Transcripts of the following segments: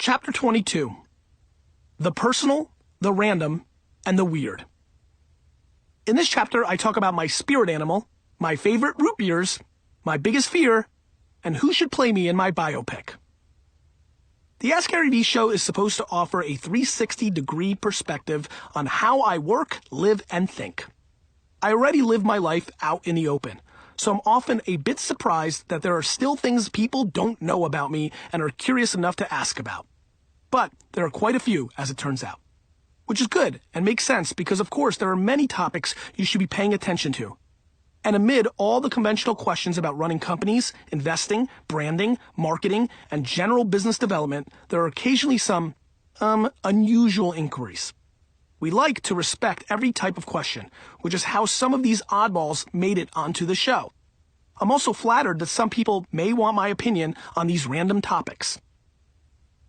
Chapter 22. The personal, the random, and the weird. In this chapter, I talk about my spirit animal, my favorite root beers, my biggest fear, and who should play me in my biopic. The AskGaryVee show is supposed to offer a 360-degree perspective on how I work, live, and think. I already live my life out in the open, so I'm often a bit surprised that there are still things people don't know about me and are curious enough to ask about. But there are quite a few, as it turns out. Which is good and makes sense because, of course, there are many topics you should be paying attention to. And amid all the conventional questions about running companies, investing, branding, marketing, and general business development, there are occasionally some, unusual inquiries. We like to respect every type of question, which is how some of these oddballs made it onto the show. I'm also flattered that some people may want my opinion on these random topics.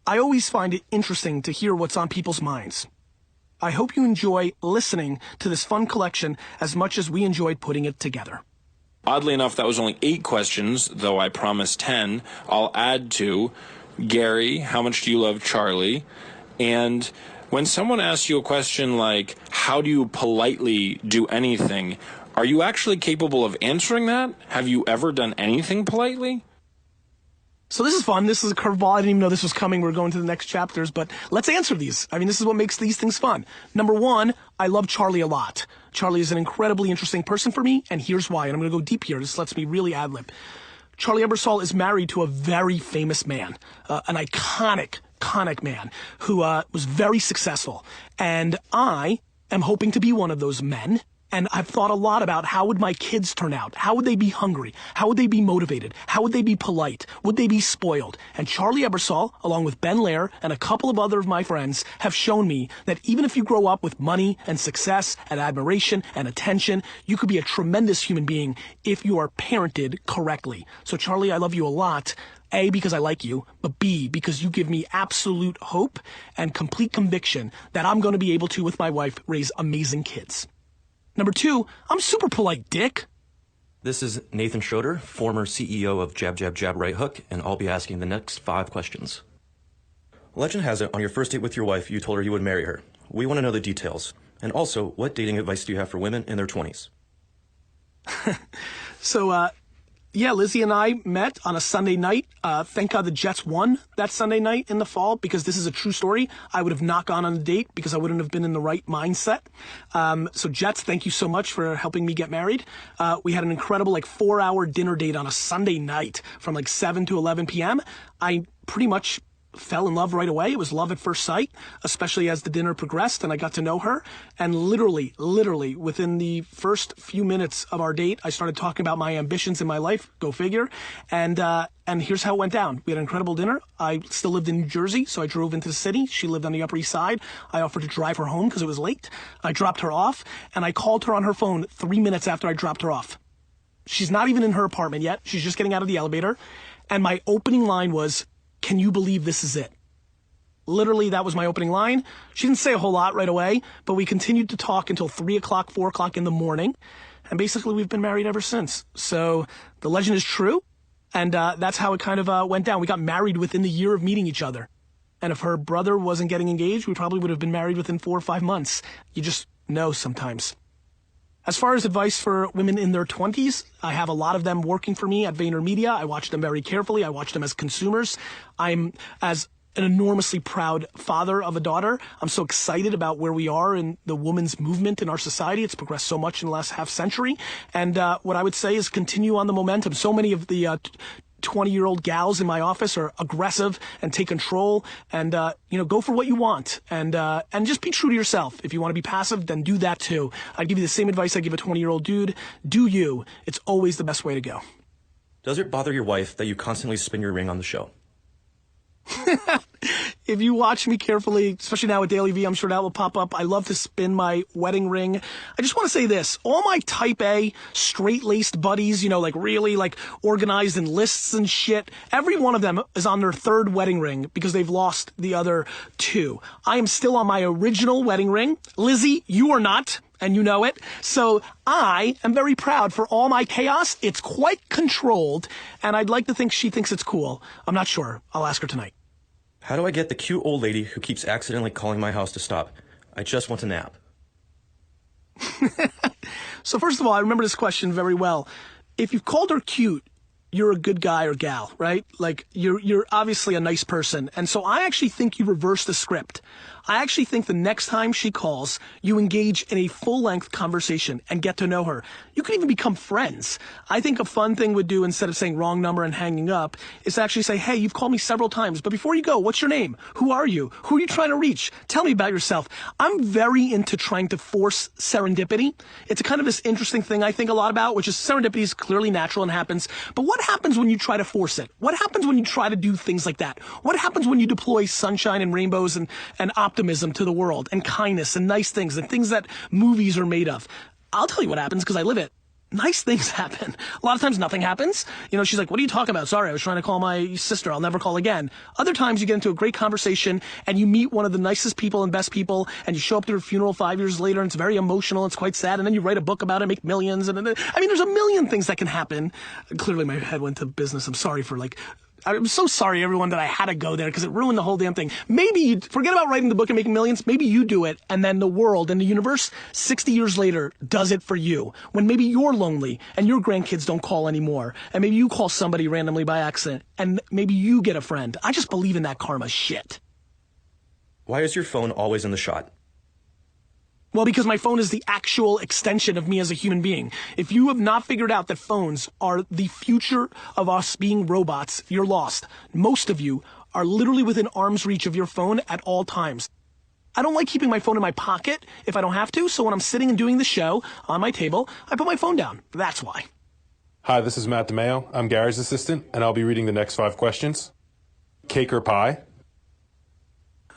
I always find it interesting to hear what's on people's minds. I hope you enjoy listening to this fun collection as much as we enjoyed putting it together. Oddly enough, that was only 8 questions, though I promised 10. I'll add to Gary, how much do you love Charlie? And when someone asks you a question like, how do you politely do anything? Are you actually capable of answering that? Have you ever done anything politely? So this is fun. This is a curveball. I didn't even know this was coming. We're going to the next chapters, but let's answer these. I mean, this is what makes these things fun. Number 1, I love Charlie a lot. Charlie is an incredibly interesting person for me, and here's why. And I'm going to go deep here. This lets me really ad-lib. Charlie Ebersol is married to a very famous man, an iconic man who was very successful. And I am hoping to be one of those men. And I've thought a lot about how would my kids turn out? How would they be hungry? How would they be motivated? How would they be polite? Would they be spoiled? And Charlie Ebersol, along with Ben Lair and a couple of other of my friends, have shown me that even if you grow up with money and success and admiration and attention, you could be a tremendous human being if you are parented correctly. So Charlie, I love you a lot. A, because I like you, but B, because you give me absolute hope and complete conviction that I'm going to be able to, with my wife, raise amazing kids. Number 2, I'm super polite, dick. This is Nathan Schroeder, former CEO of Jab, Jab, Jab, Right Hook, and I'll be asking the next 5 questions. Legend has it, on your first date with your wife, you told her you would marry her. We want to know the details. And also, what dating advice do you have for women in their 20s? Yeah, Lizzie and I met on a Sunday night. Thank God the Jets won that Sunday night in the fall, because this is a true story. I would have not gone on a date because I wouldn't have been in the right mindset. So Jets, thank you so much for helping me get married. We had an incredible 4-hour dinner date on a Sunday night from 7 to 11 p.m. I pretty much fell in love right away. It was love at first sight, especially as the dinner progressed and I got to know her. And literally, within the first few minutes of our date, I started talking about my ambitions in my life. Go figure. And here's how it went down. We had an incredible dinner. I still lived in New Jersey, so I drove into the city. She lived on the Upper East Side. I offered to drive her home because it was late. I dropped her off, and I called her on her phone 3 minutes after I dropped her off. She's not even in her apartment yet. She's just getting out of the elevator. And my opening line was, "Can you believe this is it?" Literally, that was my opening line. She didn't say a whole lot right away, but we continued to talk until 3 o'clock, 4 o'clock in the morning. And basically, we've been married ever since. So the legend is true. And that's how it kind of went down. We got married within the year of meeting each other. And if her brother wasn't getting engaged, we probably would have been married within 4 or 5 months. You just know sometimes. As far as advice for women in their 20s, I have a lot of them working for me at VaynerMedia. I watch them very carefully. I watch them as consumers. I'm, as an enormously proud father of a daughter, I'm so excited about where we are in the women's movement in our society. It's progressed so much in the last half century. And what I would say is continue on the momentum. So many of the 20-year-old gals in my office are aggressive and take control and, go for what you want and just be true to yourself. If you want to be passive, then do that too. I'd give you the same advice I give a 20-year-old dude. Do you. It's always the best way to go. Does it bother your wife that you constantly spin your ring on the show? If you watch me carefully, especially now with Daily V, I'm sure that will pop up. I love to spin my wedding ring. I just want to say this. All my type A, straight-laced buddies, really organized in lists and shit, every one of them is on their 3rd wedding ring because they've lost the other 2. I am still on my original wedding ring. Lizzie, you are not, and you know it. So I am very proud for all my chaos. It's quite controlled, and I'd like to think she thinks it's cool. I'm not sure. I'll ask her tonight. How do I get the cute old lady who keeps accidentally calling my house to stop? I just want to nap. So first of all, I remember this question very well. If you've called her cute, you're a good guy or gal, right? Like, you're obviously a nice person. And so I actually think you reverse the script. I actually think the next time she calls, you engage in a full-length conversation and get to know her. You can even become friends. I think a fun thing would do, instead of saying wrong number and hanging up, is to actually say, hey, you've called me several times, but before you go, what's your name? Who are you? Who are you trying to reach? Tell me about yourself. I'm very into trying to force serendipity. It's a kind of this interesting thing I think a lot about, which is serendipity is clearly natural and happens. But what happens when you try to force it? What happens when you try to do things like that? What happens when you deploy sunshine and rainbows and optimism to the world and kindness and nice things and things that movies are made of? I'll tell you what happens because I live it. Nice things happen. A lot of times nothing happens. You know, she's like, what are you talking about? Sorry, I was trying to call my sister. I'll never call again. Other times you get into a great conversation and you meet one of the nicest people and best people and you show up to her funeral 5 years later and it's very emotional. It's quite sad. And then you write a book about it, make millions. And I mean, there's a million things that can happen. Clearly my head went to business. I'm so sorry, everyone, that I had to go there because it ruined the whole damn thing. Maybe you forget about writing the book and making millions. Maybe you do it, and then the world and the universe 60 years later does it for you. When maybe you're lonely and your grandkids don't call anymore, and maybe you call somebody randomly by accident, and maybe you get a friend. I just believe in that karma shit. Why is your phone always in the shot? Well, because my phone is the actual extension of me as a human being. If you have not figured out that phones are the future of us being robots, you're lost. Most of you are literally within arm's reach of your phone at all times. I don't like keeping my phone in my pocket if I don't have to, so when I'm sitting and doing the show on my table, I put my phone down. That's why. Hi, this is Matt DeMeo. I'm Gary's assistant, and I'll be reading the next 5 questions. Cake or pie?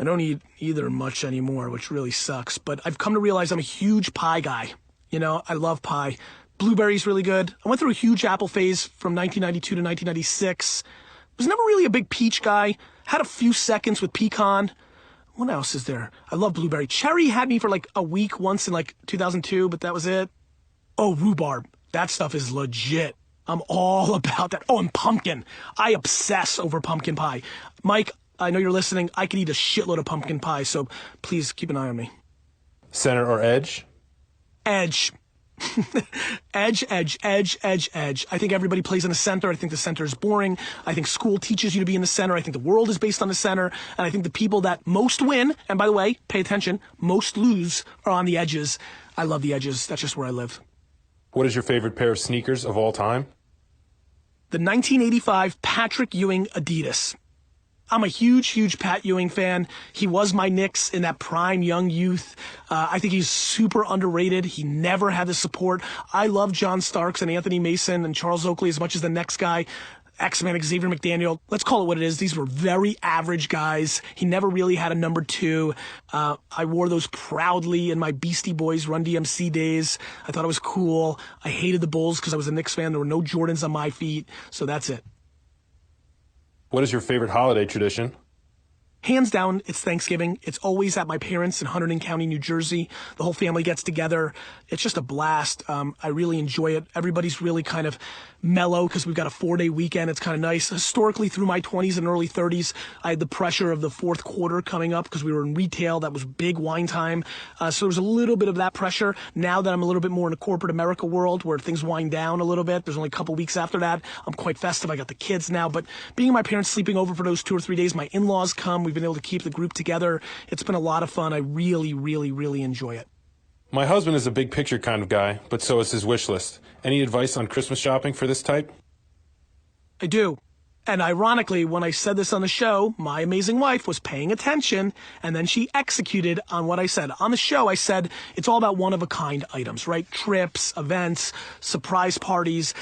I don't eat either much anymore, which really sucks, but I've come to realize I'm a huge pie guy. You know, I love pie. Blueberry's really good. I went through a huge apple phase from 1992 to 1996. Was never really a big peach guy. Had a few seconds with pecan. What else is there? I love blueberry. Cherry had me for like a week once in like 2002, but that was it. Oh, rhubarb. That stuff is legit. I'm all about that. Oh, and pumpkin. I obsess over pumpkin pie. Mike, I know you're listening. I could eat a shitload of pumpkin pie, so please keep an eye on me. Center or edge? Edge. Edge. I think everybody plays in the center. I think the center is boring. I think school teaches you to be in the center. I think the world is based on the center. And I think the people that most win, and by the way, pay attention, most lose, are on the edges. I love the edges. That's just where I live. What is your favorite pair of sneakers of all time? The 1985 Patrick Ewing Adidas. I'm a huge Pat Ewing fan. He was my Knicks in that prime young youth. I think he's super underrated. He never had the support. I love John Starks and Anthony Mason and Charles Oakley as much as the next guy, X-Man Xavier McDaniel. Let's call it what it is. These were very average guys. He never really had a number 2. I wore those proudly in my Beastie Boys Run DMC days. I thought it was cool. I hated the Bulls because I was a Knicks fan. There were no Jordans on my feet. So that's it. What is your favorite holiday tradition? Hands down, it's Thanksgiving. It's always at my parents' in Hunterdon County, New Jersey. The whole family gets together. It's just a blast. I really enjoy it. Everybody's really kind of mellow because we've got a 4-day weekend. It's kind of nice. Historically, through my 20s and early 30s, I had the pressure of the fourth quarter coming up because we were in retail. That was big wine time. So there was a little bit of that pressure. Now that I'm a little bit more in the corporate America world where things wind down a little bit, there's only a couple weeks after that. I'm quite festive. I got the kids now. But being my parents sleeping over for those 2 or 3 days, my in-laws come. We've been able to keep the group together. It's been a lot of fun. I really enjoy it. My husband is a big picture kind of guy, but so is his wish list. Any advice on Christmas shopping for this type? I do. And ironically, when I said this on the show, my amazing wife was paying attention, and then she executed on what I said. On the show, I said it's all about one-of-a-kind items, right? Trips, events, surprise parties,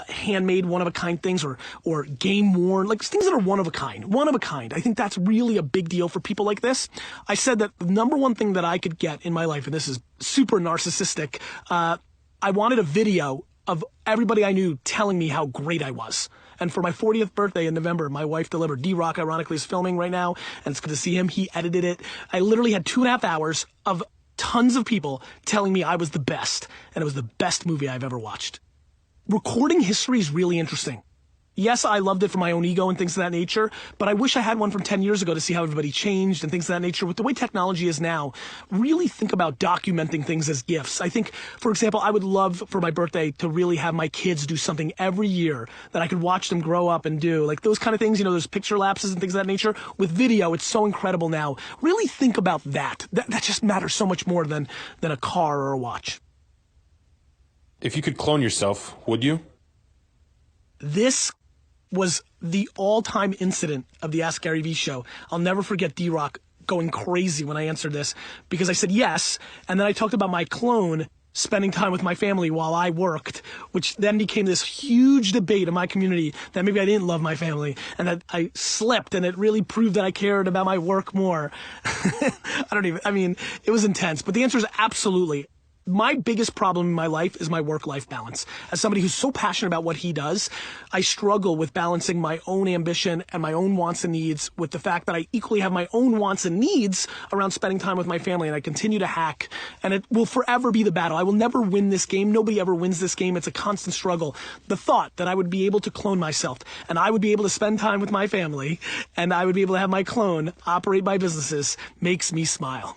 handmade one-of-a-kind things, or game-worn, like things that are one-of-a-kind. One-of-a-kind. I think that's really a big deal for people like this. I said that the number one thing that I could get in my life, and this is super narcissistic, I wanted a video of everybody I knew telling me how great I was. And for my 40th birthday in November, my wife delivered. D-Rock, ironically, is filming right now, and it's good to see him. He edited it. I literally had 2.5 hours of tons of people telling me I was the best, and it was the best movie I've ever watched. Recording history is really interesting. Yes, I loved it for my own ego and things of that nature, but I wish I had one from 10 years ago to see how everybody changed and things of that nature. With the way technology is now, really think about documenting things as gifts. I think, for example, I would love for my birthday to really have my kids do something every year that I could watch them grow up and do. Like those kind of things, those picture lapses and things of that nature. With video, it's so incredible now. Really think about that. That just matters so much more than a car or a watch. If you could clone yourself, would you? This was the all-time incident of the AskGaryVee show. I'll never forget D-Rock going crazy when I answered this because I said yes, and then I talked about my clone spending time with my family while I worked, which then became this huge debate in my community that maybe I didn't love my family and that I slept, and it really proved that I cared about my work more. It was intense, but the answer is absolutely. My biggest problem in my life is my work-life balance. As somebody who's so passionate about what he does, I struggle with balancing my own ambition and my own wants and needs with the fact that I equally have my own wants and needs around spending time with my family, and I continue to hack, and it will forever be the battle. I will never win this game. Nobody ever wins this game. It's a constant struggle. The thought that I would be able to clone myself, and I would be able to spend time with my family, and I would be able to have my clone operate my businesses makes me smile.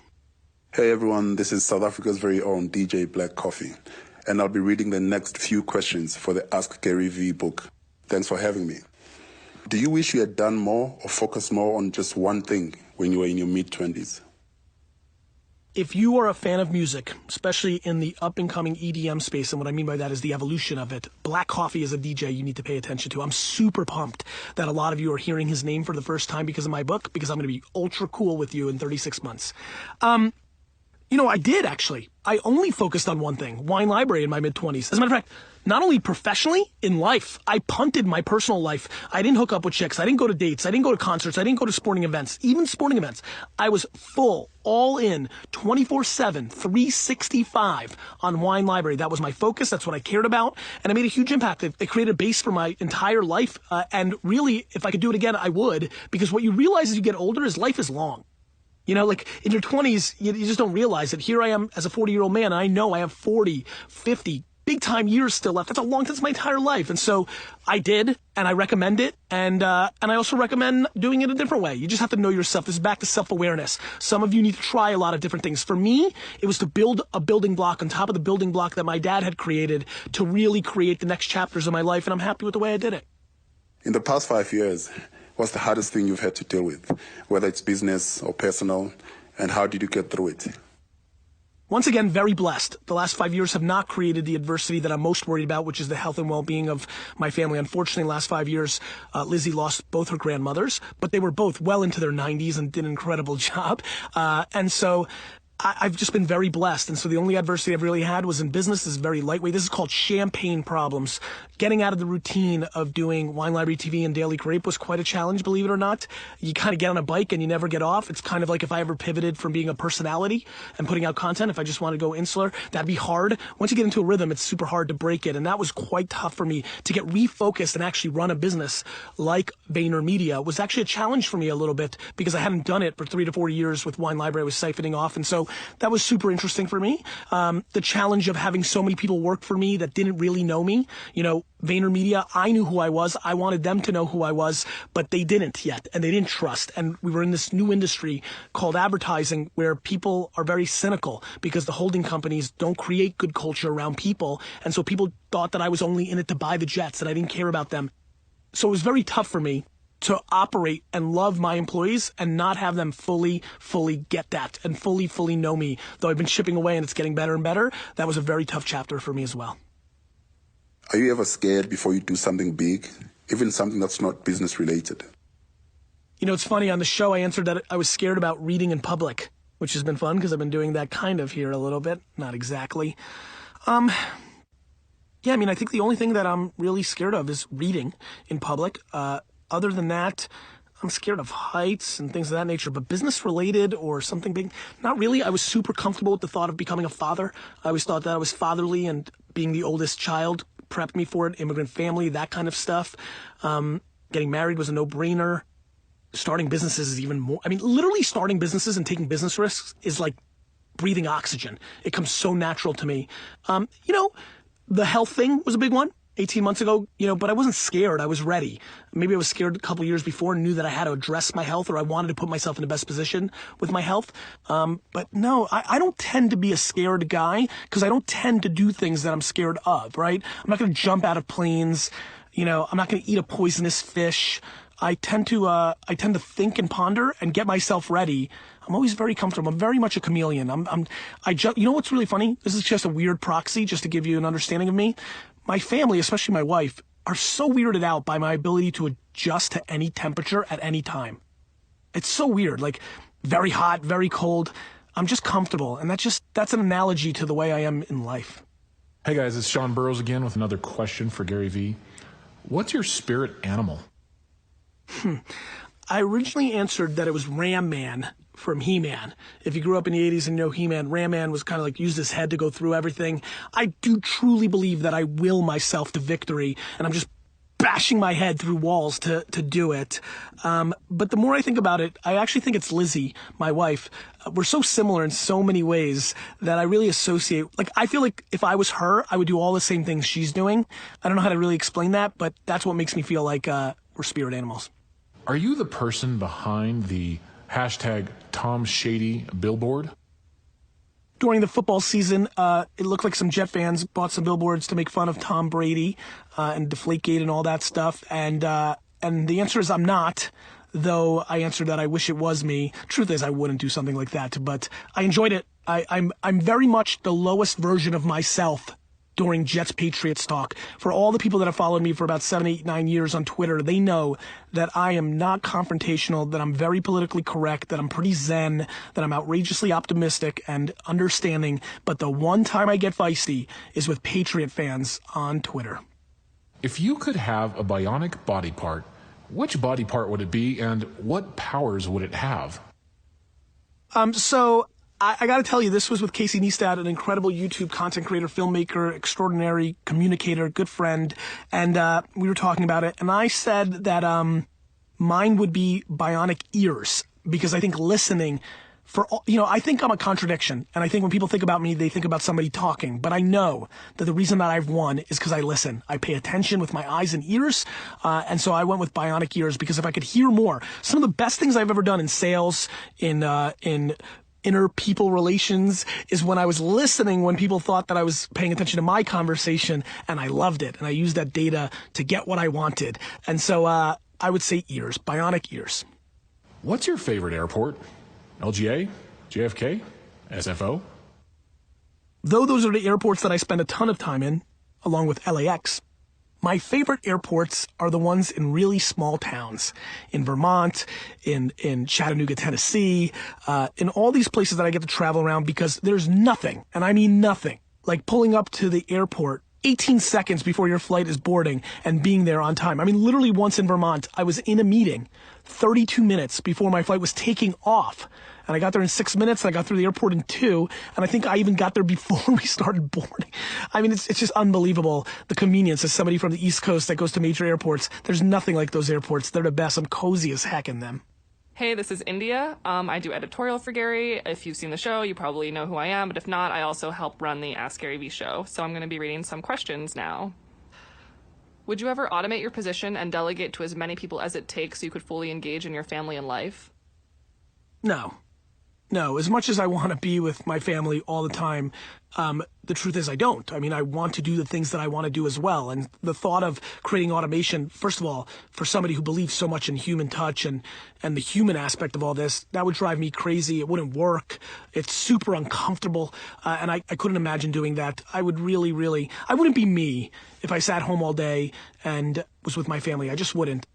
Hey everyone, this is South Africa's very own DJ Black Coffee, and I'll be reading the next few questions for the Ask Gary V book. Thanks for having me. Do you wish you had done more or focused more on just one thing when you were in your mid-20s? If you are a fan of music, especially in the up-and-coming EDM space, and what I mean by that is the evolution of it, Black Coffee is a DJ you need to pay attention to. I'm super pumped that a lot of you are hearing his name for the first time because of my book, because I'm going to be ultra cool with you in 36 months. I did actually. I only focused on one thing, wine library in my mid-20s. As a matter of fact, not only professionally, in life, I punted my personal life. I didn't hook up with chicks. I didn't go to dates. I didn't go to concerts. I didn't go to sporting events, even sporting events. I was full, all in, 24/7, 365 on wine library. That was my focus. That's what I cared about. And it made a huge impact. It created a base for my entire life. And really, if I could do it again, I would. Because what you realize as you get older is life is long. Like in your 20s, you just don't realize it. Here I am as a 40-year-old man, and I know I have 40, 50, big-time years still left. That's my entire life. And so I did, and I recommend it, and I also recommend doing it a different way. You just have to know yourself. This is back to self-awareness. Some of you need to try a lot of different things. For me, it was to build a building block on top of the building block that my dad had created to really create the next chapters of my life, and I'm happy with the way I did it. In the past 5 years, what's the hardest thing you've had to deal with, whether it's business or personal, and how did you get through it? Once again, very blessed. The last 5 years have not created the adversity that I'm most worried about, which is the health and well-being of my family. Unfortunately, the last 5 years, Lizzie lost both her grandmothers, but they were both well into their 90s and did an incredible job. And so I've just been very blessed. And so the only adversity I've really had was in business. This is very lightweight. This is called champagne problems. Getting out of the routine of doing Wine Library TV and Daily Grape was quite a challenge, believe it or not. You kind of get on a bike and you never get off. It's kind of like if I ever pivoted from being a personality and putting out content, if I just want to go insular, that'd be hard. Once you get into a rhythm, it's super hard to break it. And that was quite tough for me to get refocused and actually run a business like VaynerMedia was actually a challenge for me a little bit because I hadn't done it for 3 to 4 years with Wine Library. I was siphoning off. And so that was super interesting for me. The challenge of having so many people work for me that didn't really know me. VaynerMedia, I knew who I was. I wanted them to know who I was, but they didn't yet, and they didn't trust. And we were in this new industry called advertising where people are very cynical because the holding companies don't create good culture around people. And so people thought that I was only in it to buy the jets, that I didn't care about them. So it was very tough for me to operate and love my employees and not have them fully get that and fully know me. Though I've been chipping away and it's getting better and better, that was a very tough chapter for me as well. Are you ever scared before you do something big, even something that's not business related? It's funny, on the show I answered that I was scared about reading in public, which has been fun because I've been doing that kind of here a little bit. Not exactly. I think the only thing that I'm really scared of is reading in public. Other than that, I'm scared of heights and things of that nature, but business related or something big, not really. I was super comfortable with the thought of becoming a father. I always thought that I was fatherly, and being the oldest child prepped me for it. Immigrant family, that kind of stuff. Getting married was a no-brainer. Starting businesses is even more. Literally starting businesses and taking business risks is like breathing oxygen. It comes so natural to me. The health thing was a big one. 18 months ago, but I wasn't scared. I was ready. Maybe I was scared a couple years before and knew that I had to address my health, or I wanted to put myself in the best position with my health. But no, I don't tend to be a scared guy because I don't tend to do things that I'm scared of, right? I'm not going to jump out of planes. I'm not going to eat a poisonous fish. I tend to think and ponder and get myself ready. I'm always very comfortable. I'm very much a chameleon. You know what's really funny? This is just a weird proxy, just to give you an understanding of me. My family, especially my wife, are so weirded out by my ability to adjust to any temperature at any time. It's so weird, like very hot, very cold. I'm just comfortable. And that's an analogy to the way I am in life. Hey guys, it's Sean Burrows again with another question for Gary Vee. What's your spirit animal? I originally answered that it was Ram Man from He-Man. If you grew up in the 80s and you know He-Man, Ram Man was kind of like used his head to go through everything. I do truly believe that I will myself to victory, and I'm just bashing my head through walls to do it. But the more I think about it, I actually think it's Lizzie, my wife. We're so similar in so many ways that I really associate. Like, I feel like if I was her, I would do all the same things she's doing. I don't know how to really explain that, but that's what makes me feel like we're spirit animals. Are you the person behind the hashtag TomShady billboard? During the football season, it looked like some Jet fans bought some billboards to make fun of Tom Brady and Deflategate and all that stuff. And the answer is I'm not, though I answered that I wish it was me. Truth is, I wouldn't do something like that, but I enjoyed it. I'm very much the lowest version of myself during Jets Patriots talk. For all the people that have followed me for about 7, 8, 9 years on Twitter, they know that I am not confrontational, that I'm very politically correct, that I'm pretty zen, that I'm outrageously optimistic and understanding. But the one time I get feisty is with Patriot fans on Twitter. If you could have a bionic body part, which body part would it be and what powers would it have? So I got to tell you, this was with Casey Neistat, an incredible YouTube content creator, filmmaker, extraordinary communicator, good friend, and we were talking about it, and I said that mine would be bionic ears, because I think listening I think I'm a contradiction, and I think when people think about me, they think about somebody talking, but I know that the reason that I've won is because I listen. I pay attention with my eyes and ears, and so I went with bionic ears, because if I could hear more, some of the best things I've ever done in sales, in inner people relations, is when I was listening when people thought that I was paying attention to my conversation, and I loved it, and I used that data to get what I wanted. And so I would say ears, bionic ears. What's your favorite airport? LGA, JFK, SFO? Though those are the airports that I spend a ton of time in, along with LAX, my favorite airports are the ones in really small towns, in Vermont, in Chattanooga, Tennessee, in all these places that I get to travel around, because there's nothing, and I mean nothing, like pulling up to the airport 18 seconds before your flight is boarding and being there on time. I mean, literally once in Vermont, I was in a meeting 32 minutes before my flight was taking off. And I got there in 6 minutes, and I got through the airport in 2, and I think I even got there before we started boarding. I mean, it's just unbelievable, the convenience. As somebody from the East Coast that goes to major airports, there's nothing like those airports. They're the best. I'm cozy as heck in them. Hey, this is India. I do editorial for Gary. If you've seen the show, you probably know who I am, but if not, I also help run the AskGaryVee show, so I'm going to be reading some questions now. Would you ever automate your position and delegate to as many people as it takes so you could fully engage in your family and life? No, as much as I want to be with my family all the time, the truth is I don't. I mean, I want to do the things that I want to do as well. And the thought of creating automation, first of all, for somebody who believes so much in human touch and the human aspect of all this, that would drive me crazy. It wouldn't work. It's super uncomfortable. And I couldn't imagine doing that. I would really, I wouldn't be me if I sat home all day and was with my family. I just wouldn't.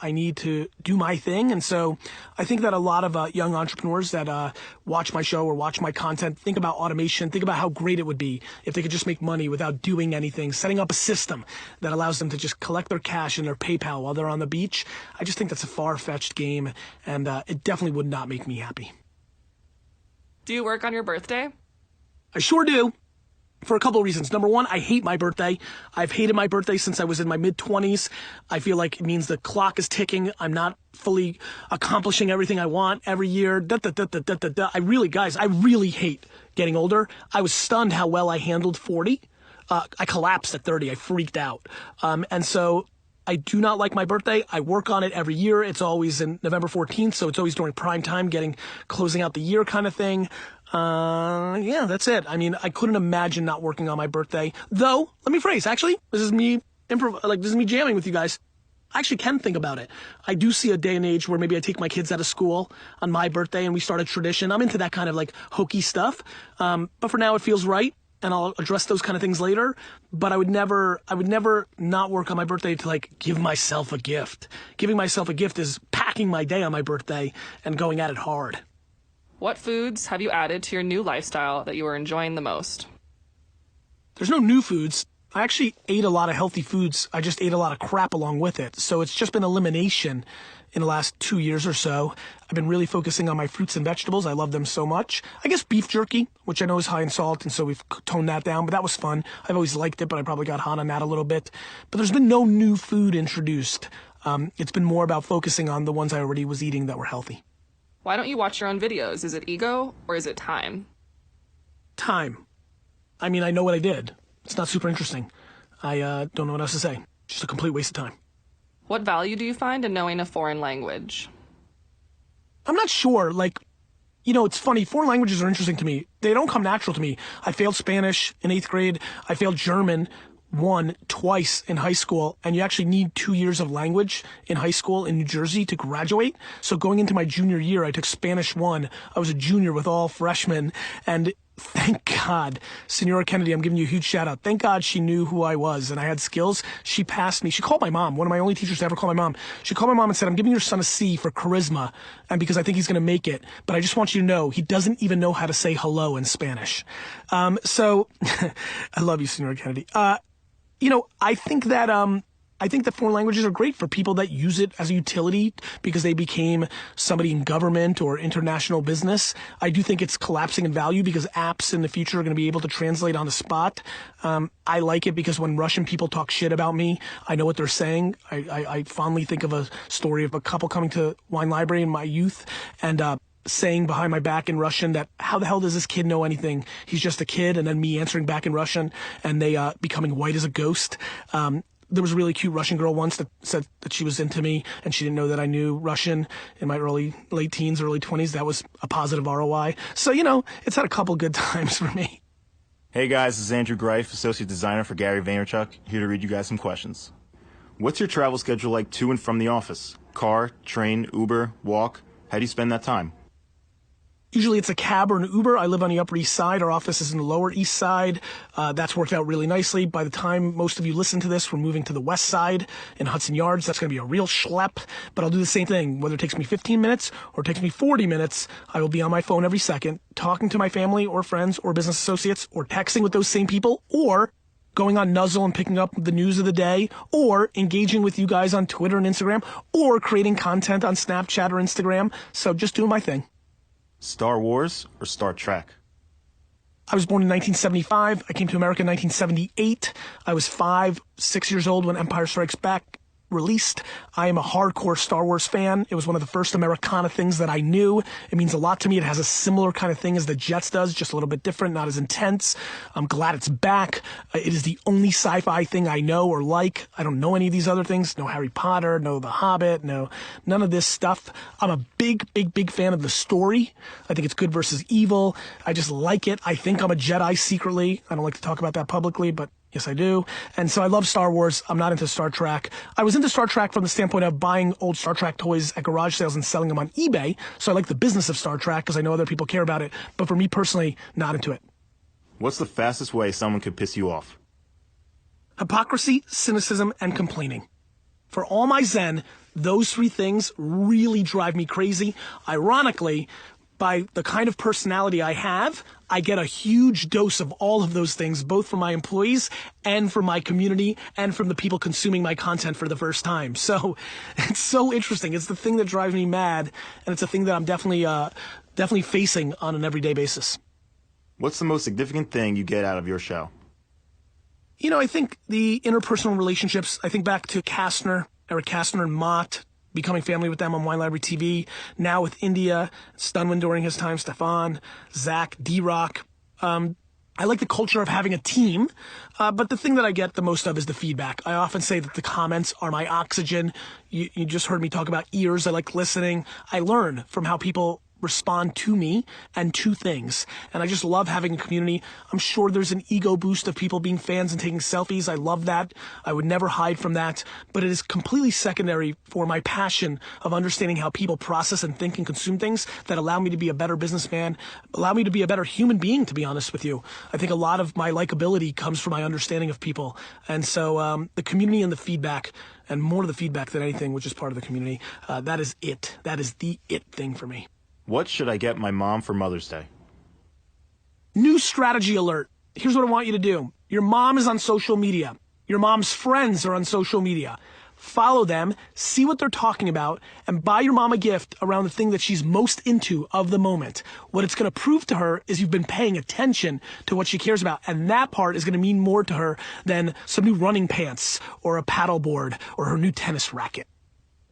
I need to do my thing. And so I think that a lot of young entrepreneurs that watch my show or watch my content think about automation, think about how great it would be if they could just make money without doing anything, setting up a system that allows them to just collect their cash in their PayPal while they're on the beach. I just think that's a far-fetched game, and it definitely would not make me happy. Do you work on your birthday? I sure do. For a couple of reasons. Number one, I hate my birthday. I've hated my birthday since I was in my mid-20s. I feel like it means the clock is ticking. I'm not fully accomplishing everything I want every year. I really hate getting older. I was stunned how well I handled 40. I collapsed at 30. I freaked out. And so I do not like my birthday. I work on it every year. It's always in November 14th, so it's always during prime time, closing out the year kind of thing. Yeah, that's it. I mean, I couldn't imagine not working on my birthday. Though, let me phrase, actually, this is me jamming with you guys. I actually can think about it. I do see a day and age where maybe I take my kids out of school on my birthday and we start a tradition. I'm into that kind of like hokey stuff. But for now it feels right, and I'll address those kind of things later. But I would never not work on my birthday to like give myself a gift. Giving myself a gift is packing my day on my birthday and going at it hard. What foods have you added to your new lifestyle that you are enjoying the most? There's no new foods. I actually ate a lot of healthy foods. I just ate a lot of crap along with it. So it's just been elimination in the last 2 years or so. I've been really focusing on my fruits and vegetables. I love them so much. I guess beef jerky, which I know is high in salt, and so we've toned that down, but that was fun. I've always liked it, but I probably got hot on that a little bit. But there's been no new food introduced. It's been more about focusing on the ones I already was eating that were healthy. Why don't you watch your own videos? Is it ego or is it time? Time. I mean, I know what I did. It's not super interesting. I don't know what else to say. Just a complete waste of time. What value do you find in knowing a foreign language? I'm not sure. Like, you know, it's funny. Foreign languages are interesting to me. They don't come natural to me. I failed Spanish in 8th grade. I failed German twice in high school, and you actually need 2 years of language in high school in New Jersey to graduate. So going into my junior year, I took Spanish 1. I was a junior with all freshmen, and thank God, Senora Kennedy, I'm giving you a huge shout out. Thank God she knew who I was and I had skills. She passed me. She called my mom, one of my only teachers to ever call my mom. She called my mom and said, I'm giving your son a C for charisma and because I think he's going to make it. But I just want you to know he doesn't even know how to say hello in Spanish. So I love you, Senora Kennedy. You know, I think that foreign languages are great for people that use it as a utility because they became somebody in government or international business. I do think it's collapsing in value because apps in the future are going to be able to translate on the spot. I like it because when Russian people talk shit about me, I know what they're saying. I fondly think of a story of a couple coming to Wine Library in my youth and saying behind my back in Russian that how the hell does this kid know anything? He's just a kid. And then me answering back in Russian and they becoming white as a ghost. There was a really cute Russian girl once that said that she was into me and she didn't know that I knew Russian in my late teens, early 20s. That was a positive ROI. So, you know, it's had a couple good times for me. Hey guys, this is Andrew Greif, Associate Designer for Gary Vaynerchuk, here to read you guys some questions. What's your travel schedule like to and from the office? Car, train, Uber, walk? How do you spend that time? Usually it's a cab or an Uber. I live on the Upper East Side. Our office is in the Lower East Side. That's worked out really nicely. By the time most of you listen to this, we're moving to the West Side in Hudson Yards. That's going to be a real schlep, but I'll do the same thing. Whether it takes me 15 minutes or it takes me 40 minutes, I will be on my phone every second, talking to my family or friends or business associates or texting with those same people or going on Nuzzle and picking up the news of the day, or engaging with you guys on Twitter and Instagram, or creating content on Snapchat or Instagram. So just doing my thing. Star Wars or Star Trek? I was born in 1975. I came to America in 1978. I was 6 years old when Empire Strikes Back released. I am a hardcore Star Wars fan. It was one of the first Americana things that I knew. It means a lot to me. It has a similar kind of thing as the Jets does, just a little bit different, not as intense. I'm glad it's back. It is the only sci-fi thing I know or like. I don't know any of these other things. No Harry Potter, no The Hobbit, no none of this stuff. I'm a big fan of the story. I think it's good versus evil. I just like it. I think I'm a Jedi secretly. I don't like to talk about that publicly, but yes, I do. And so I love Star Wars. I'm not into Star Trek. I was into Star Trek from the standpoint of buying old Star Trek toys at garage sales and selling them on eBay. So I like the business of Star Trek because I know other people care about it. But for me personally, not into it. What's the fastest way someone could piss you off? Hypocrisy, cynicism, and complaining. For all my zen, those three things really drive me crazy. Ironically, by the kind of personality I have, I get a huge dose of all of those things, both from my employees and from my community and from the people consuming my content for the first time. So it's so interesting. It's the thing that drives me mad, and it's a thing that I'm definitely facing on an everyday basis. What's the most significant thing you get out of your show? You know, I think the interpersonal relationships, I think back to Eric Kastner and Mott, becoming family with them on Wine Library TV, now with India, Stunwin during his time, Stefan, Zach, D-Rock. I like the culture of having a team, but the thing that I get the most of is the feedback. I often say that the comments are my oxygen. You just heard me talk about ears. I like listening. I learn from how people respond to me and to things. And I just love having a community. I'm sure there's an ego boost of people being fans and taking selfies. I love that. I would never hide from that. But it is completely secondary for my passion of understanding how people process and think and consume things that allow me to be a better businessman, allow me to be a better human being, to be honest with you. I think a lot of my likability comes from my understanding of people. And so the community and the feedback, and more of the feedback than anything, which is part of the community, that is it. That is the it thing for me. What should I get my mom for Mother's Day? New strategy alert. Here's what I want you to do. Your mom is on social media. Your mom's friends are on social media. Follow them, see what they're talking about, and buy your mom a gift around the thing that she's most into of the moment. What it's going to prove to her is you've been paying attention to what she cares about, and that part is going to mean more to her than some new running pants or a paddleboard or her new tennis racket.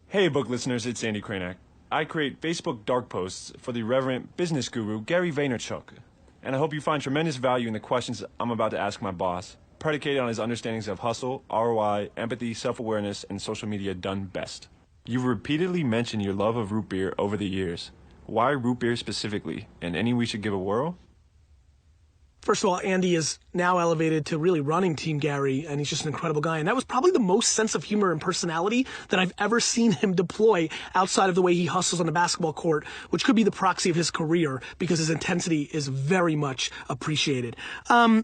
Hey, book listeners, it's Andy Kranak. I create Facebook dark posts for the irreverent business guru Gary Vaynerchuk, and I hope you find tremendous value in the questions I'm about to ask my boss, predicated on his understandings of hustle, ROI, empathy, self-awareness, and social media done best. You've repeatedly mentioned your love of root beer over the years. Why root beer specifically, and any we should give a whirl? First of all, Andy is now elevated to really running Team Gary, and he's just an incredible guy. And that was probably the most sense of humor and personality that I've ever seen him deploy outside of the way he hustles on the basketball court, which could be the proxy of his career because his intensity is very much appreciated. I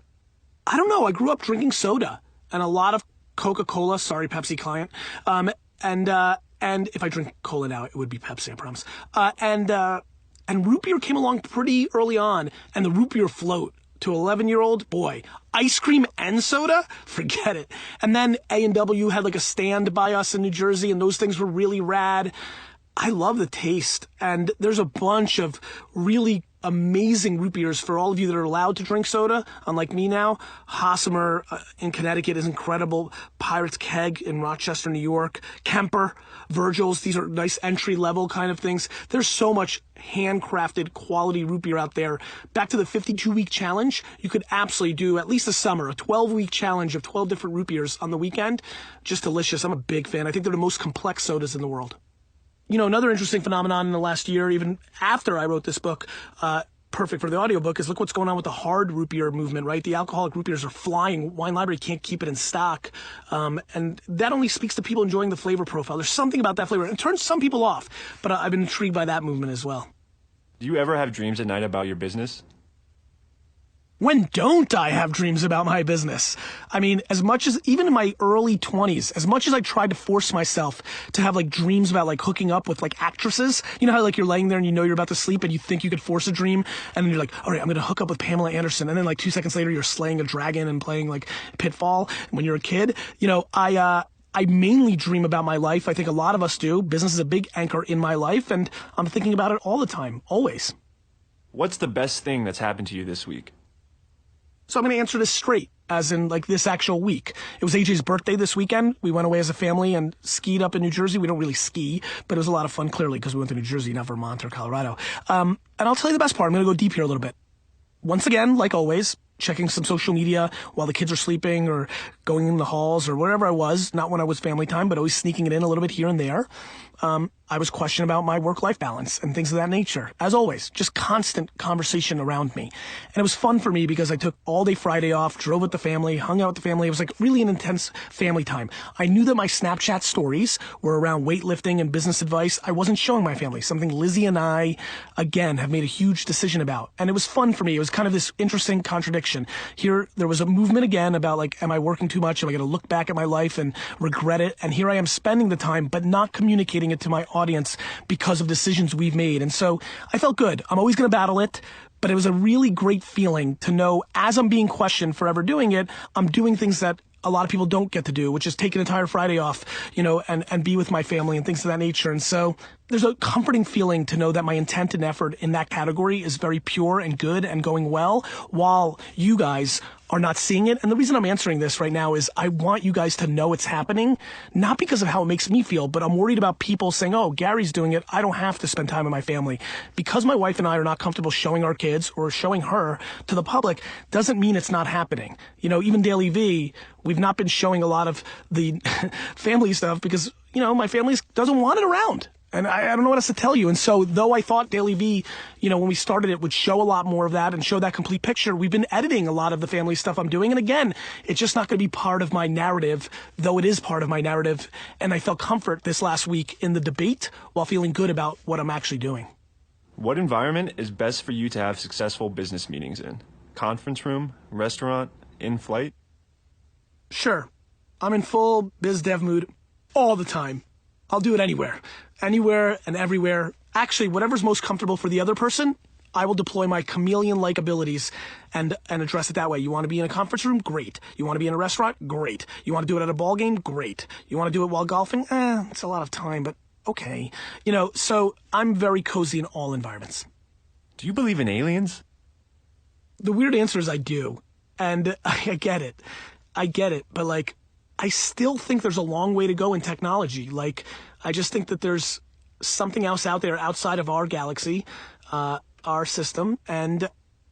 don't know. I grew up drinking soda and a lot of Coca-Cola. Sorry, Pepsi client. And if I drink cola now, it would be Pepsi, I promise. And root beer came along pretty early on, and the root beer float. To 11-year-old, boy, ice cream and soda? Forget it. And then A&W had like a stand by us in New Jersey, and those things were really rad. I love the taste, and there's a bunch of really amazing root beers for all of you that are allowed to drink soda, unlike me now. Hossamer in Connecticut is incredible. Pirate's Keg in Rochester, New York. Kemper, Virgil's, these are nice entry-level kind of things. There's so much handcrafted quality root beer out there. Back to the 52-week challenge, you could absolutely do at least a summer, a 12-week challenge of 12 different root beers on the weekend. Just delicious. I'm a big fan. I think they're the most complex sodas in the world. You know, another interesting phenomenon in the last year, even after I wrote this book, perfect for the audiobook, is look what's going on with the hard root beer movement, right? The alcoholic root beers are flying. Wine Library can't keep it in stock. And that only speaks to people enjoying the flavor profile. There's something about that flavor. It turns some people off, but I've been intrigued by that movement as well. Do you ever have dreams at night about your business? When don't I have dreams about my business? I mean, as much as, even in my early 20s, as much as I tried to force myself to have like dreams about like hooking up with like actresses, you know how like you're laying there and you know you're about to sleep and you think you could force a dream, and then you're like, all right, I'm going to hook up with Pamela Anderson. And then like 2 seconds later, you're slaying a dragon and playing like Pitfall when you're a kid. You know, I mainly dream about my life. I think a lot of us do. Business is a big anchor in my life, and I'm thinking about it all the time, always. What's the best thing that's happened to you this week? So I'm going to answer this straight, as in like this actual week. It was AJ's birthday this weekend. We went away as a family and skied up in New Jersey. We don't really ski, but it was a lot of fun, clearly, because we went to New Jersey, not Vermont or Colorado. And I'll tell you the best part. I'm going to go deep here a little bit. Once again, like always, checking some social media while the kids are sleeping or going in the halls or wherever I was, not when I was family time, but always sneaking it in a little bit here and there. I was questioning about my work-life balance and things of that nature. As always, just constant conversation around me. And it was fun for me because I took all day Friday off, drove with the family, hung out with the family. It was like really an intense family time. I knew that my Snapchat stories were around weightlifting and business advice. I wasn't showing my family, something Lizzie and I, again, have made a huge decision about. And it was fun for me. It was kind of this interesting contradiction. Here, there was a movement again about like, am I working too much? Am I going to look back at my life and regret it? And here I am spending the time, but not communicating it to my audience because of decisions we've made. And so I felt good. I'm always going to battle it, but it was a really great feeling to know as I'm being questioned for ever doing it, I'm doing things that a lot of people don't get to do, which is take an entire Friday off, you know, and be with my family and things of that nature. And so there's a comforting feeling to know that my intent and effort in that category is very pure and good and going well, while you guys are not seeing it. And the reason I'm answering this right now is I want you guys to know it's happening, not because of how it makes me feel, but I'm worried about people saying, oh, Gary's doing it, I don't have to spend time with my family. Because my wife and I are not comfortable showing our kids or showing her to the public doesn't mean it's not happening. You know, even Daily V, we've not been showing a lot of the family stuff because, you know, my family doesn't want it around. And I don't know what else to tell you. And so though I thought Daily V, you know, when we started it would show a lot more of that and show that complete picture, we've been editing a lot of the family stuff I'm doing. And again, it's just not going to be part of my narrative, though it is part of my narrative. And I felt comfort this last week in the debate while feeling good about what I'm actually doing. What environment is best for you to have successful business meetings in? Conference room, restaurant, in flight? Sure. I'm in full biz dev mood all the time. I'll do it anywhere and everywhere. Actually, whatever's most comfortable for the other person, I will deploy my chameleon-like abilities and address it that way. You want to be in a conference room? Great. You want to be in a restaurant? Great. You want to do it at a ball game? Great. You want to do it while golfing? It's a lot of time, but okay. You know, so I'm very cozy in all environments. Do you believe in aliens? The weird answer is I do. And I get it. But like, I still think there's a long way to go in technology. Like, I just think that there's something else out there outside of our galaxy, our system. And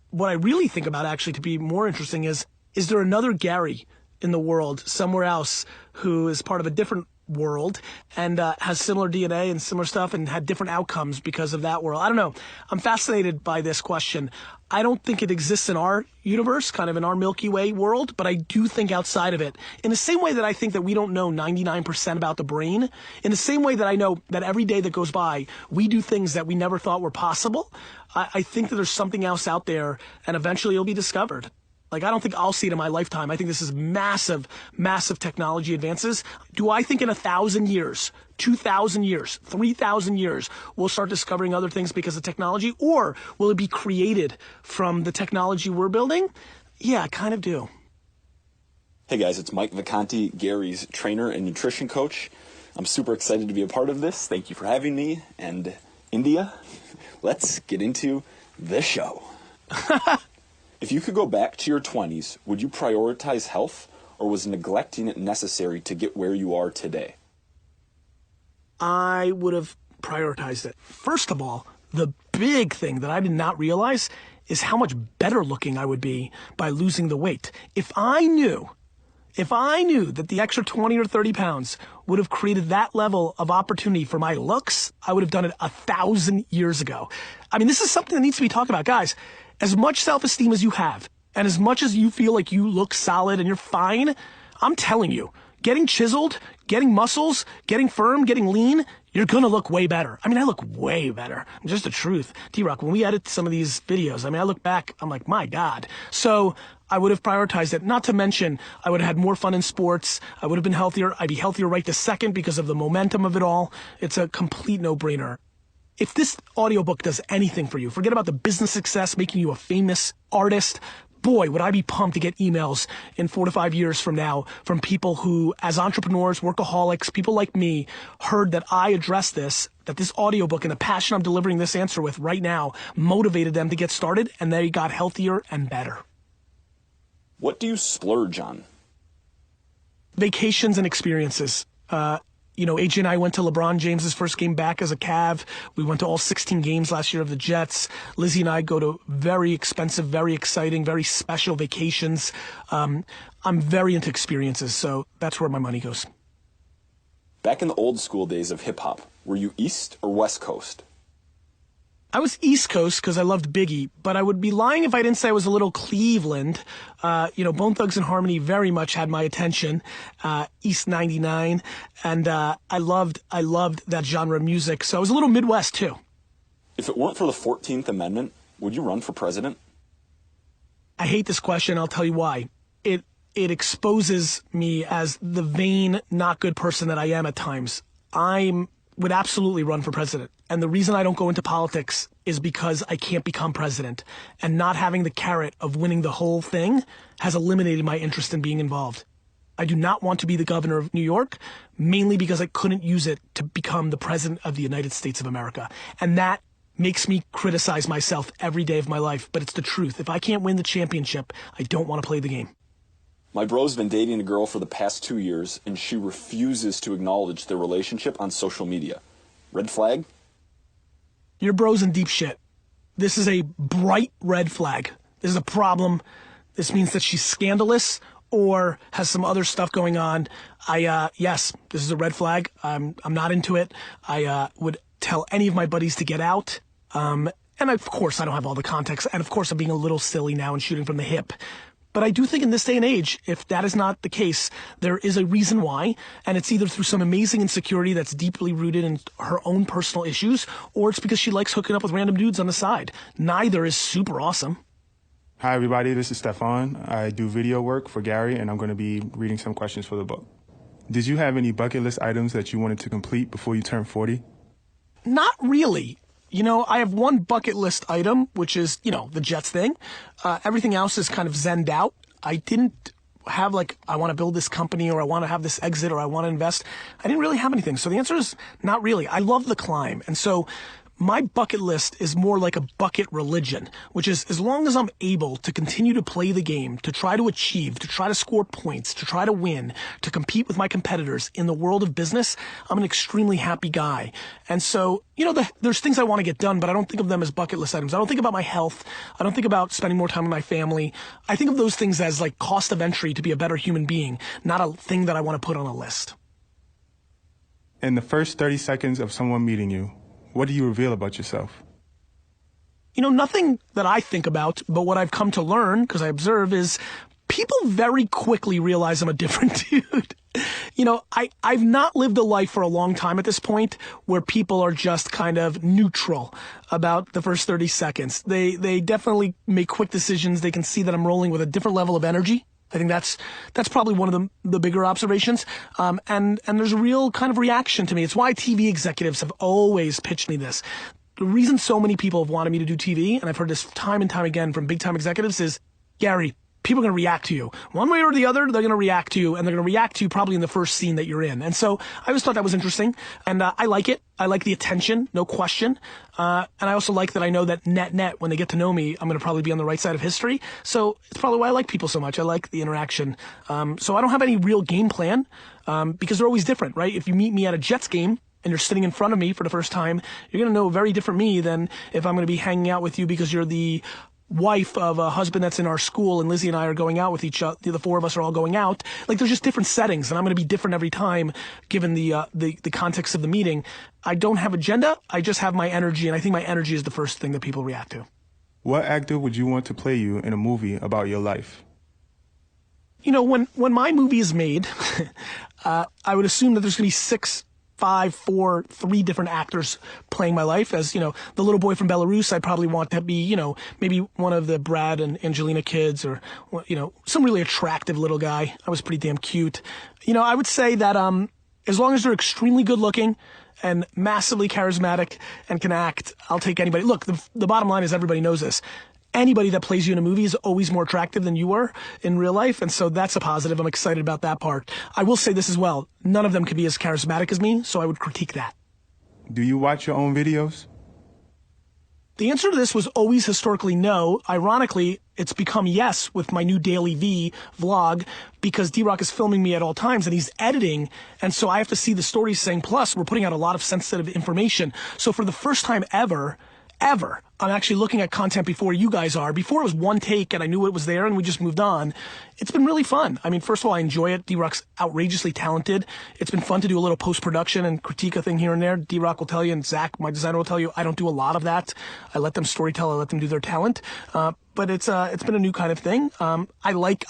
what I really think about, actually, to be more interesting is there another Gary in the world somewhere else who is part of a different world and has similar DNA and similar stuff and had different outcomes because of that world? I don't know. I'm fascinated by this question. I don't think it exists in our universe, kind of in our Milky Way world, but I do think outside of it. In the same way that I think that we don't know 99% about the brain, in the same way that I know that every day that goes by, we do things that we never thought were possible, I think that there's something else out there and eventually it'll be discovered. Like, I don't think I'll see it in my lifetime. I think this is massive, massive technology advances. Do I think in 1,000 years, 2,000 years, 3,000 years, we'll start discovering other things because of technology? Or will it be created from the technology we're building? Yeah, I kind of do. Hey guys, it's Mike Vacanti, Gary's trainer and nutrition coach. I'm super excited to be a part of this. Thank you for having me. And India, let's get into the show. If you could go back to your 20s, would you prioritize health, or was neglecting it necessary to get where you are today? I would have prioritized it. First of all, the big thing that I did not realize is how much better looking I would be by losing the weight. If I knew that the extra 20 or 30 pounds would have created that level of opportunity for my looks, I would have done it 1,000 years ago. I mean, this is something that needs to be talked about. Guys, as much self-esteem as you have, and as much as you feel like you look solid and you're fine, I'm telling you, getting chiseled, getting muscles, getting firm, getting lean, you're gonna look way better. I mean, I look way better. Just the truth. D-Rock, when we edit some of these videos, I mean, I look back, I'm like, my God. So I would have prioritized it. Not to mention, I would have had more fun in sports. I would have been healthier. I'd be healthier right this second because of the momentum of it all. It's a complete no-brainer. If this audiobook does anything for you, forget about the business success, making you a famous artist. Boy, would I be pumped to get emails in 4 to 5 years from now from people who, as entrepreneurs, workaholics, people like me, heard that I addressed this, that this audiobook and the passion I'm delivering this answer with right now motivated them to get started, and they got healthier and better. What do you splurge on? Vacations and experiences. You know, AJ and I went to LeBron James's first game back as a Cav. We went to all 16 games last year of the Jets. Lizzie and I go to very expensive, very exciting, very special vacations. I'm very into experiences, so that's where my money goes. Back in the old school days of hip-hop, were you East or West Coast? I was East Coast because I loved Biggie, but I would be lying if I didn't say I was a little Cleveland. You know, Bone Thugs and Harmony very much had my attention. East 99, and I loved that genre of music. So I was a little Midwest too. If it weren't for the 14th Amendment, would you run for president? I hate this question. I'll tell you why. It exposes me as the vain, not good person that I am at times. I would absolutely run for president. And the reason I don't go into politics is because I can't become president. And not having the carrot of winning the whole thing has eliminated my interest in being involved. I do not want to be the governor of New York, mainly because I couldn't use it to become the president of the United States of America. And that makes me criticize myself every day of my life, but it's the truth. If I can't win the championship, I don't want to play the game. My bro's been dating a girl for the past 2 years, and she refuses to acknowledge their relationship on social media. Red flag? Your bro's in deep shit. This is a bright red flag. This is a problem. This means that she's scandalous or has some other stuff going on. Yes, this is a red flag. I'm not into it. I would tell any of my buddies to get out. And of course, I don't have all the context. And of course, I'm being a little silly now and shooting from the hip. But I do think in this day and age, if that is not the case, there is a reason why, and it's either through some amazing insecurity that's deeply rooted in her own personal issues, or it's because she likes hooking up with random dudes on the side. Neither is super awesome. Hi, everybody. This is Stefan. I do video work for Gary, and I'm going to be reading some questions for the book. Did you have any bucket list items that you wanted to complete before you turned 40? Not really. You know, I have one bucket list item, which is, the Jets thing. Everything else is kind of zenned out. I didn't have I want to build this company, or I want to have this exit, or I want to invest. I didn't really have anything. So the answer is not really. I love the climb. And so my bucket list is more like a bucket religion, which is as long as I'm able to continue to play the game, to try to achieve, to try to score points, to try to win, to compete with my competitors in the world of business, I'm an extremely happy guy. And so, there's things I want to get done, but I don't think of them as bucket list items. I don't think about my health. I don't think about spending more time with my family. I think of those things as cost of entry to be a better human being, not a thing that I want to put on a list. In the first 30 seconds of someone meeting you, what do you reveal about yourself? Nothing that I think about, but what I've come to learn, because I observe, is people very quickly realize I'm a different dude. I've not lived a life for a long time at this point where people are just kind of neutral about the first 30 seconds. They definitely make quick decisions. They can see that I'm rolling with a different level of energy. I think that's probably one of the bigger observations. And there's a real kind of reaction to me. It's why TV executives have always pitched me this. The reason so many people have wanted me to do TV, and I've heard this time and time again from big time executives, is, Gary, people are going to react to you. One way or the other, they're going to react to you, and they're going to react to you probably in the first scene that you're in. And so I always thought that was interesting, and I like it. I like the attention, no question. And I also like that I know that net, when they get to know me, I'm going to probably be on the right side of history. So it's probably why I like people so much. I like the interaction. So I don't have any real game plan, because they're always different, right? If you meet me at a Jets game, and you're sitting in front of me for the first time, you're going to know a very different me than if I'm going to be hanging out with you because you're the wife of a husband that's in our school and Lizzie and I are going out with each other. The four of us are all going out. There's just different settings, and I'm going to be different every time given the context of the meeting. I don't have agenda. I just have my energy, and I think my energy is the first thing that people react to. What actor would you want to play you in a movie about your life? When my movie is made, I would assume that there's going to be 6, 5, 4, 3 different actors playing my life. As, the little boy from Belarus, I'd probably want to be, maybe one of the Brad and Angelina kids, or, some really attractive little guy. I was pretty damn cute. I would say that as long as they're extremely good looking and massively charismatic and can act, I'll take anybody. Look, the bottom line is everybody knows this. Anybody that plays you in a movie is always more attractive than you were in real life, and so that's a positive. I'm excited about that part. I will say this as well. None of them can be as charismatic as me, so I would critique that. Do you watch your own videos? The answer to this was always historically no. Ironically, it's become yes with my new Daily V vlog, because D-Rock is filming me at all times and he's editing, and so I have to see the stories saying, plus we're putting out a lot of sensitive information. So for the first time ever, I'm actually looking at content before you guys are. Before it was one take and I knew it was there and we just moved on. It's been really fun. I mean, first of all, I enjoy it. D-Rock's outrageously talented. It's been fun to do a little post-production and critique a thing here and there. D-Rock will tell you, and Zach, my designer, will tell you, I don't do a lot of that. I let them storytell. I let them do their talent. But it's been a new kind of thing. I'm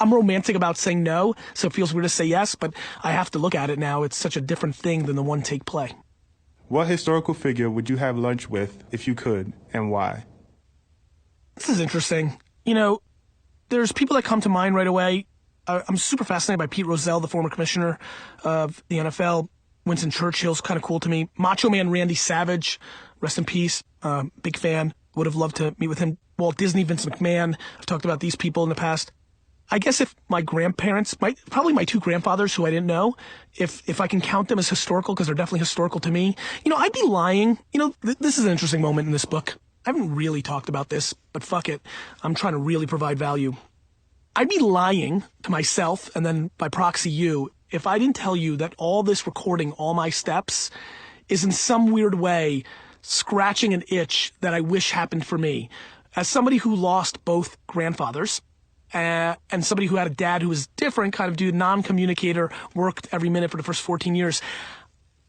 romantic about saying no, so it feels weird to say yes, but I have to look at it now. It's such a different thing than the one take play. What historical figure would you have lunch with if you could, and why? This is interesting. There's people that come to mind right away. I'm super fascinated by Pete Rozelle, the former commissioner of the NFL. Winston Churchill's kind of cool to me. Macho Man Randy Savage, rest in peace. Big fan. Would have loved to meet with him. Walt Disney, Vince McMahon. I've talked about these people in the past. I guess if my grandparents, probably my two grandfathers who I didn't know, if I can count them as historical, because they're definitely historical to me, I'd be lying. This is an interesting moment in this book. I haven't really talked about this, but fuck it. I'm trying to really provide value. I'd be lying to myself, and then by proxy you, if I didn't tell you that all this recording, all my steps, is in some weird way scratching an itch that I wish happened for me. As somebody who lost both grandfathers, and somebody who had a dad who was different, kind of dude, non-communicator, worked every minute for the first 14 years,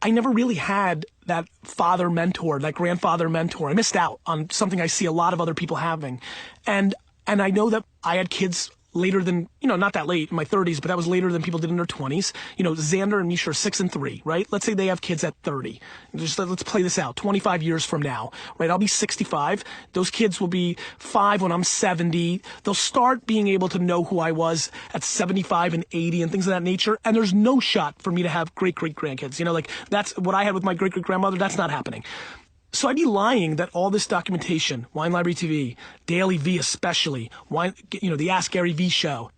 I never really had that father mentor, that grandfather mentor. I missed out on something I see a lot of other people having. And I know that I had kids later than, not that late, in my 30s, but that was later than people did in their 20s. Xander and Misha are 6 and 3, right? Let's say they have kids at 30. Let's play this out. 25 years from now, right? I'll be 65. Those kids will be 5 when I'm 70. They'll start being able to know who I was at 75 and 80 and things of that nature. And there's no shot for me to have great-great-grandkids. That's what I had with my great-great-grandmother. That's not happening. So I'd be lying that all this documentation, Wine Library TV, Daily V especially, the Ask Gary Vee show,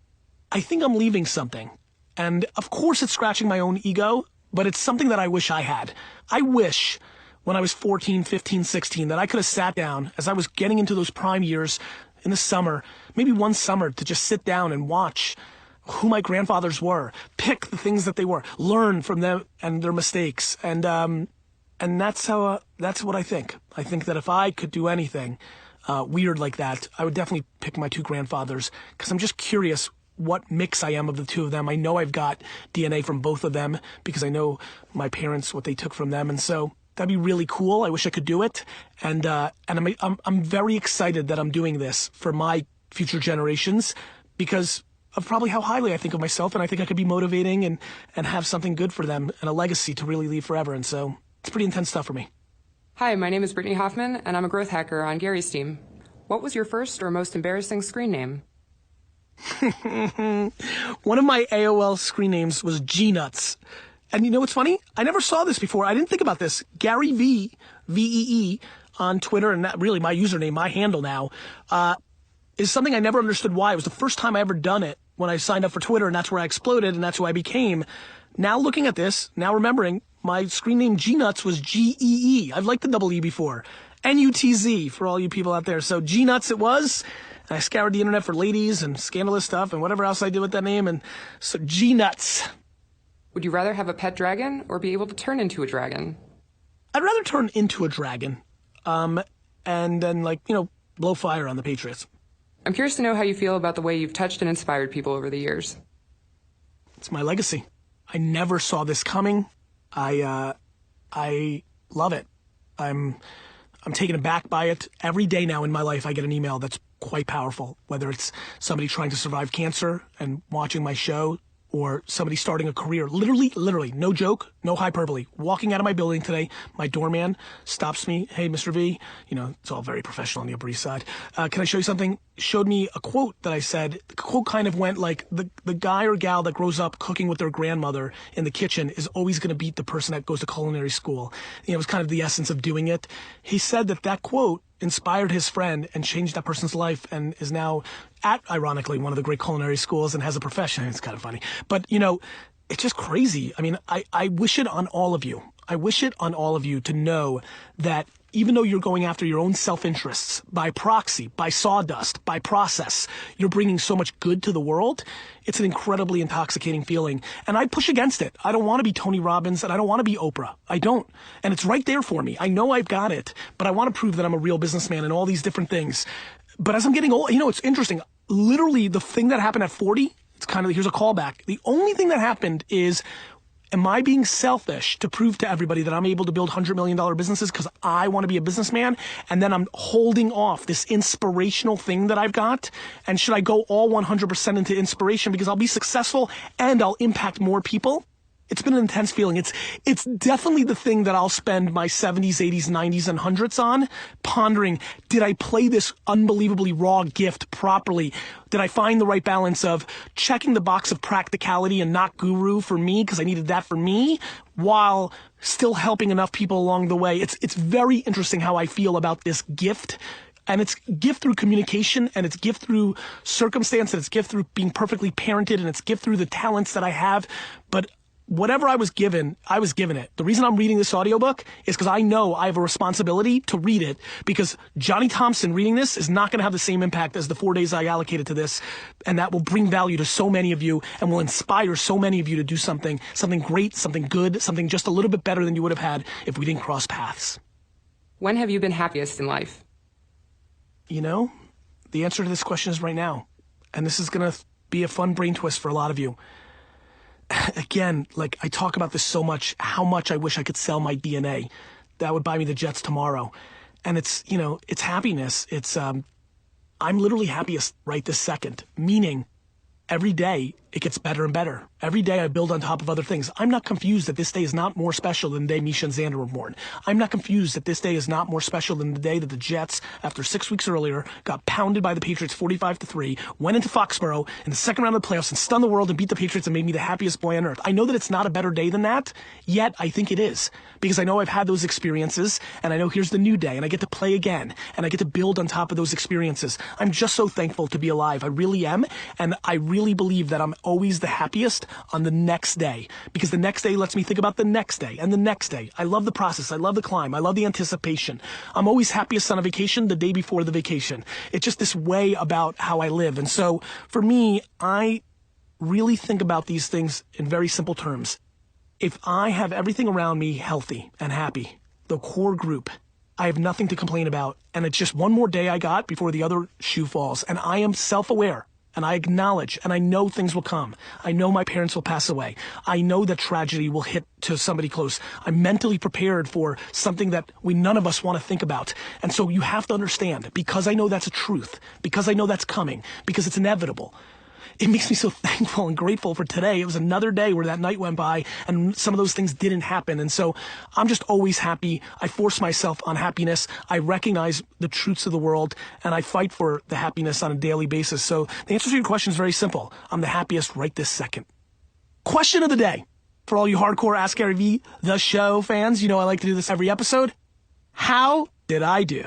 I think I'm leaving something. And of course it's scratching my own ego, but it's something that I wish I had. I wish when I was 14, 15, 16 that I could have sat down as I was getting into those prime years in the summer, maybe one summer, to just sit down and watch who my grandfathers were, pick the things that they were, learn from them and their mistakes. And that's what I think. I think that if I could do anything weird like that, I would definitely pick my two grandfathers, because I'm just curious what mix I am of the two of them. I know I've got DNA from both of them because I know my parents, what they took from them. And so that'd be really cool. I wish I could do it. And I'm very excited that I'm doing this for my future generations because of probably how highly I think of myself. And I think I could be motivating and have something good for them and a legacy to really leave forever. And so it's pretty intense stuff for me. Hi, my name is Brittany Hoffman, and I'm a growth hacker on Gary's team. What was your first or most embarrassing screen name? One of my AOL screen names was G-Nuts. And you know what's funny? I never saw this before. I didn't think about this. Gary Vee, V-E-E, on Twitter, and that really my username, my handle now, is something I never understood why. It was the first time I ever done it when I signed up for Twitter, and that's where I exploded, and that's who I became. Now looking at this, now remembering, my screen name G-Nuts was G-E-E. I've liked the double E before. N-U-T-Z for all you people out there. So G-Nuts it was. And I scoured the internet for ladies and scandalous stuff and whatever else I did with that name. And so G-Nuts. Would you rather have a pet dragon or be able to turn into a dragon? I'd rather turn into a dragon. And then blow fire on the Patriots. I'm curious to know how you feel about the way you've touched and inspired people over the years. It's my legacy. I never saw this coming. I love it. I'm taken aback by it. Every day now in my life, I get an email that's quite powerful, whether it's somebody trying to survive cancer and watching my show, or somebody starting a career. Literally, no joke, no hyperbole. Walking out of my building today, my doorman stops me. Hey, Mr. V, it's all very professional on the Upper East Side. Can I show you something? Showed me a quote that I said. The quote kind of went like, the guy or gal that grows up cooking with their grandmother in the kitchen is always going to beat the person that goes to culinary school. It was kind of the essence of doing it. He said that quote inspired his friend and changed that person's life and is now at, ironically, one of the great culinary schools and has a profession. It's kind of funny. But, it's just crazy. I mean, I wish it on all of you. I wish it on all of you to know that even though you're going after your own self-interests, by proxy, by sawdust, by process, you're bringing so much good to the world. It's an incredibly intoxicating feeling. And I push against it. I don't want to be Tony Robbins and I don't want to be Oprah. I don't. And it's right there for me. I know I've got it, but I want to prove that I'm a real businessman and all these different things. But as I'm getting old, it's interesting. Literally the thing that happened at 40, it's kind of, here's a callback. The only thing that happened is, am I being selfish to prove to everybody that I'm able to build $100 million businesses because I want to be a businessman? And then I'm holding off this inspirational thing that I've got? And should I go all 100% into inspiration because I'll be successful and I'll impact more people? It's been an intense feeling. It's definitely the thing that I'll spend my 70s, 80s, 90s, and hundreds on, pondering, did I play this unbelievably raw gift properly? Did I find the right balance of checking the box of practicality and not guru for me, because I needed that for me, while still helping enough people along the way? It's very interesting how I feel about this gift. And it's gift through communication, and it's gift through circumstance, and it's gift through being perfectly parented, and it's gift through the talents that I have. But whatever I was given it. The reason I'm reading this audiobook is because I know I have a responsibility to read it, because Johnny Thompson reading this is not going to have the same impact as the 4 days I allocated to this, and that will bring value to so many of you and will inspire so many of you to do something great, something good, something just a little bit better than you would have had if we didn't cross paths. When have you been happiest in life? You know, the answer to this question is right now. And this is going to be a fun brain twist for a lot of you. Again, like I talk about this so much, how much I wish I could sell my DNA. That would buy me the jets tomorrow. And it's, you know, it's happiness. It's, I'm literally happiest right this second, meaning every day it gets better and better. Every day I build on top of other things. I'm not confused that this day is not more special than the day Misha and Xander were born. I'm not confused that this day is not more special than the day that the Jets, after 6 weeks earlier, got pounded by the Patriots 45-3, went into Foxborough in the second round of the playoffs and stunned the world and beat the Patriots and made me the happiest boy on earth. I know that it's not a better day than that, yet I think it is. Because I know I've had those experiences, and I know here's the new day, and I get to play again, and I get to build on top of those experiences. I'm just so thankful to be alive. I really am, and I really believe that I'm always the happiest on the next day, because the next day lets me think about the next day and the next day. I love the process. I love the climb. I love the anticipation. I'm always happiest on a vacation the day before the vacation. It's just this way about how I live. And so for me, I really think about these things in very simple terms. If I have everything around me healthy and happy, the core group, I have nothing to complain about. And it's just one more day I got before the other shoe falls. And I am self-aware. And I acknowledge, and I know things will come. I know my parents will pass away. I know that tragedy will hit to somebody close. I'm mentally prepared for something that none of us want to think about. And so you have to understand, because I know that's a truth, because I know that's coming, because it's inevitable. It makes me so thankful and grateful for today. It was another day where that night went by and some of those things didn't happen. And so I'm just always happy. I force myself on happiness. I recognize the truths of the world, and I fight for the happiness on a daily basis. So the answer to your question is very simple. I'm the happiest right this second. Question of the day. For all you hardcore Ask Gary Vee, the show fans, you know I like to do this every episode. How did I do?